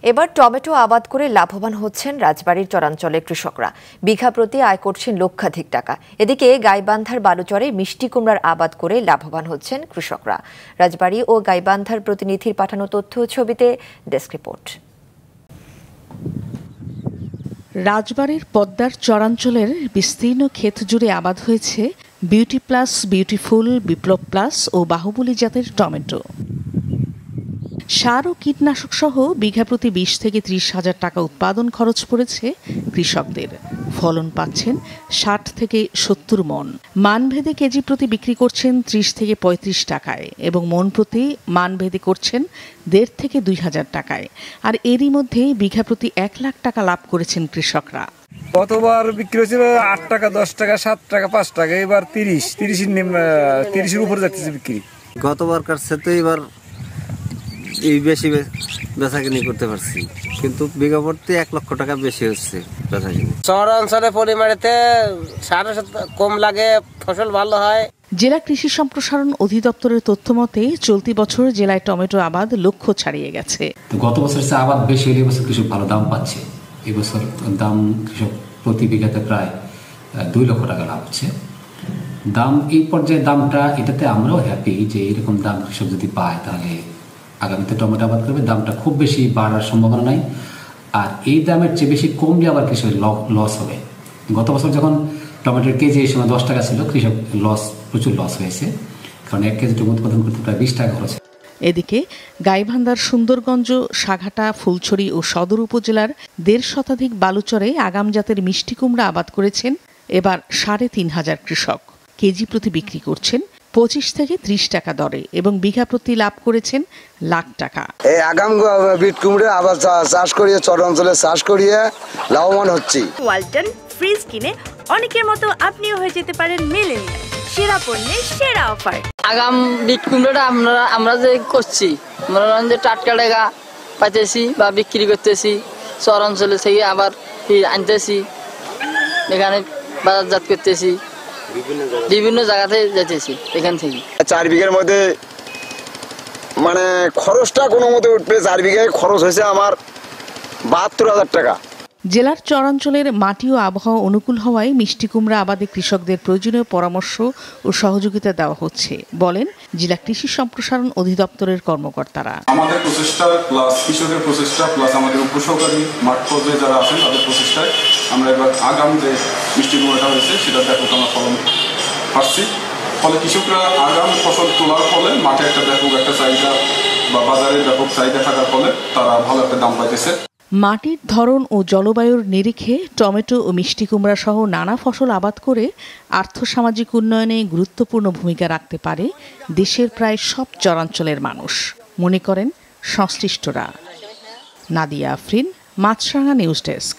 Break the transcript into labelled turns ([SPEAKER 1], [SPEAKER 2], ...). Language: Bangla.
[SPEAKER 1] এবার টমেটো আবাদ করে লাভবান হচ্ছেন রাজবাড়ীর চরাঞ্চলের কৃষকরা। বিঘা প্রতি আয় করছেন লক্ষাধিক টাকা। এদিকে গাইবান্ধার বালুচরে মিষ্টি কুমড়ার আবাদ করে লাভবান হচ্ছেন কৃষকরা। রাজবাড়ী ও গাইবান্ধার প্রতিনিধির পাঠানো তথ্য ছবিতে ডেস্ক রিপোর্ট।
[SPEAKER 2] রাজবাড়ীর পদ্মার চরাঞ্চলের বিস্তীর্ণ ক্ষেত জুড়ে আবাদ হয়েছে বিউটি প্লাস, বিউটিফুল, বিপ্লব প্লাস ও বাহুবলী জাতের টমেটো। সার ও কীটনাশক সহ বিঘা প্রতি 20 থেকে 30 হাজার টাকা উৎপাদন খরচ পড়েছে কৃষকদের। ফলন পাচ্ছেন 60 থেকে 70 মন। মানভেদে কেজি প্রতি বিক্রি করছেন 30 থেকে 35 টাকায় এবং মন প্রতি মানভেদে করছেন 1.5 থেকে 2 হাজার টাকায়। আর এরই মধ্যে বিঘা প্রতি 1 লাখ টাকা লাভ করেছেন কৃষকরা।
[SPEAKER 3] গতবার বিক্রি হয়েছিল 8 টাকা, 10 টাকা, 7 টাকা, 5 টাকা। এবার 30-30 উপরে যাচ্ছে বিক্রি।
[SPEAKER 4] গতবারকার সাথে এবার এই বেশি বেচাকিনি করতে পারছি, কিন্তু বিঘা প্রতি 1 লক্ষ টাকা বেশি হচ্ছে বেচাকিনি।
[SPEAKER 5] শহরাঞ্চলে পরিমাণেতে সার কম লাগে, ফসল ভালো হয়।
[SPEAKER 2] জেলা কৃষি সম্প্রসারণ অধিদপ্তরের তথ্য মতে চলতি বছর জেলায় টমেটো আবাদ লক্ষ্য ছাড়িয়ে গেছে।
[SPEAKER 6] গত বছর চেয়ে আবাদ বেশি হলে এবছর কৃষক ভালো দাম পাচ্ছে। এবছর দাম কৃষক প্রতি বিঘাতে প্রায় 2 লক্ষ টাকা লাভ হচ্ছে। দাম এই পর্যায়ে দামটা, এটাতে আমরাও হ্যাপি যে এরকম দাম কৃষক যদি পায় তাহলে আগামীতে টমেটো আবাদ করবে। দামটা খুব বেশি বাড়ার সম্ভাবনা নাই, আর এই দামের চেয়ে বেশি কমলে আবার কৃষকের লস হবে। গত বছর যখন টমেটোর কেজি এই সময় 10 টাকা ছিল, কৃষক প্রচুর লস হয়েছে, কারণ 1 কেজি টমেটো উৎপাদন করতে প্রায় 20 টাকা খরচ।
[SPEAKER 2] এদিকে গাইবান্ধার সুন্দরগঞ্জ, সাঘাটা, ফুলছড়ি ও সদর উপজেলার 1.5 শতাধিক বালুচরে আগাম জাতের মিষ্টি কুমড়া আবাদ করেছেন এবার 3,500 কৃষক। কেজি প্রতি বিক্রি করছেন 25 থেকে 30 টাকা দরে এবং বিঘা প্রতি লাভ করেছেন লাখ টাকা।
[SPEAKER 7] এই আগাম বিট কুমড়া আবার চাষ করিয়ে চরাঞ্চলে চাষ করিয়ে লাভবান হচ্ছি।
[SPEAKER 8] ওয়ালটন ফ্রিজ কিনে অনেকের মতো আপনিও হয়ে যেতে পারেন মিলেনিয়াল। সেরা পণ্যের সেরা অফার।
[SPEAKER 9] আগাম বিট কুমড়াটা আমরা যে করছি, মনে করেন যে টাটকা টাকা পাইতেছি বা বিক্রি করতেছি, চরাঞ্চলে থেকে আবার আনতেছি, এখানে বাজারজাত করতেছি, বিভিন্ন জায়গাতে যেতেছি। এখান থেকে
[SPEAKER 7] 4 বিঘার মধ্যে মানে খরচটা কোনো মতে উঠবে। 4 বিঘায় খরচ হয়েছে আমার 72,000 টাকা।
[SPEAKER 2] জেলার চরাঞ্চলের মাটি ও আবহাওয়া অনুকূল হওয়ায় মিষ্টি কুমড়া আবাদে কৃষকদের প্রয়োজনীয় পরামর্শ ও সহযোগিতা দেওয়া হচ্ছে বলেন জেলা কৃষি সম্প্রসারণ অধিদপ্তরের কর্মকর্তারা।
[SPEAKER 10] আমাদের প্রচেষ্টা প্লাস কৃষকের প্রচেষ্টা প্লাস আমাদের উপসহকারী মাঠ পর্যায়ে যারা আছেন তাদের প্রচেষ্টায় আমরা এবার আগাম যে মিষ্টি কুমড়াটা হয়েছে সেটা ব্যাপক আমরা ফলন পাচ্ছি। ফলে কৃষকরা আগাম ফসল তোলার ফলে মাঠে একটা ব্যাপক একটা চাহিদা বা বাজারে ব্যাপক চাহিদা থাকার ফলে তারা ভালো একটা দাম পাইতেছে।
[SPEAKER 2] মাটির ধরন ও জলবায়ুর নিরিখে টমেটো ও মিষ্টি কুমড়া সহ নানা ফসল আবাদ করে আর্থসামাজিক উন্নয়নে গুরুত্বপূর্ণ ভূমিকা রাখতে পারে দেশের প্রায় সব চরাঞ্চলের মানুষ, মনে করেন সংশ্লিষ্টরা। নাদিয়া আফরিন, মাছরাঙা নিউজ ডেস্ক।